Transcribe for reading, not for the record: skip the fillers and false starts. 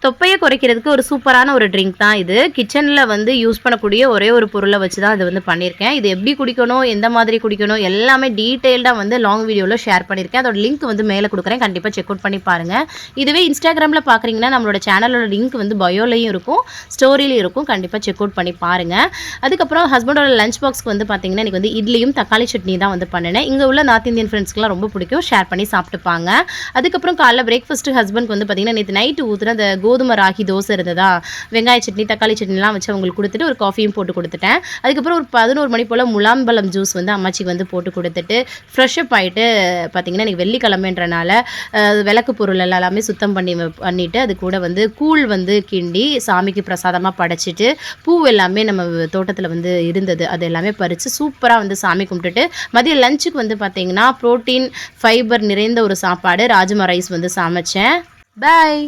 தொப்பையை குறைக்கிறதுக்கு ஒரு சூப்பரான ஒரு ட்ரிங்க் தான் இது. கிச்சனில் வந்து யூஸ் பண்ணக்கூடிய ஒரே ஒரு பொருளை வச்சு தான் இது வந்து பண்ணியிருக்கேன். இது எப்படி குடிக்கணும், எந்த மாதிரி குடிக்கணும் எல்லாமே டீட்டெயில்டாக வந்து லாங் வீடியோவில் ஷேர் பண்ணியிருக்கேன். அதோட லிங்க் வந்து மேலே கொடுக்குறேன், கண்டிப்பாக செக் அவுட் பண்ணி பாருங்கள். இதுவே இன்ஸ்டாகிராமில் பார்க்குறீங்கன்னா நம்மளோட சேனலோட லிங்க் வந்து பயோலையும் இருக்கும், ஸ்டோரிலையும் இருக்கும், கண்டிப்பாக செக் அவுட் பண்ணி பாருங்கள். அதுக்கப்புறம் ஹஸ்பண்டோட லஞ்ச் பாக்ஸ்க்கு வந்து பார்த்தீங்கன்னா எனக்கு வந்து இட்லியும் தக்காளி சட்னி தான் வந்து பண்ணினேன். இங்கே உள்ள நார்த் இந்தியன் ஃப்ரெண்ட்ஸ்க்குலாம் ரொம்ப பிடிக்கும், ஷேர் பண்ணி சாப்பிட்டுப்பாங்க. அதுக்கப்புறம் காலைல பிரேக்ஃபாஸ்ட்டு ஹஸ்பண்ட்க்கு வந்து பார்த்தீங்கன்னா நேற்று நைட்டு ஊற்றுன அந்த கோதுமை ராகி தோசை இருந்ததா, வெங்காய சட்னி தக்காளி சட்னிலாம் வச்சு அவங்களுக்கு கொடுத்துட்டு ஒரு காஃபியும் போட்டு கொடுத்துட்டேன். அதுக்கப்புறம் ஒரு 11 மணி போல் முலாம்பழம் ஜூஸ் வந்து அம்மாச்சிக்கு வந்து போட்டு கொடுத்துட்டு ஃப்ரெஷ்அப் ஆகிட்டு பார்த்திங்கன்னா எனக்கு வெள்ளிக்கிழமைன்றனால விளக்கு பொருள் எல்லாமே சுத்தம் பண்ணிவிட்டு அது கூட வந்து கூழ் வந்து கிண்டி சாமிக்கு பிரசாதமாக படைச்சிட்டு பூ எல்லாமே நம்ம தோட்டத்தில் வந்து இருந்தது அது எல்லாமே பறித்து சூப்பராக வந்து சாமி கும்பிட்டுட்டு மதியம் லஞ்சுக்கு வந்து பார்த்திங்கன்னா ப்ரோட்டீன் ஃபைபர் நிறைந்த ஒரு சாப்பாடு ராஜ்மா ரைஸ் வந்து சமைச்சேன். பாய்.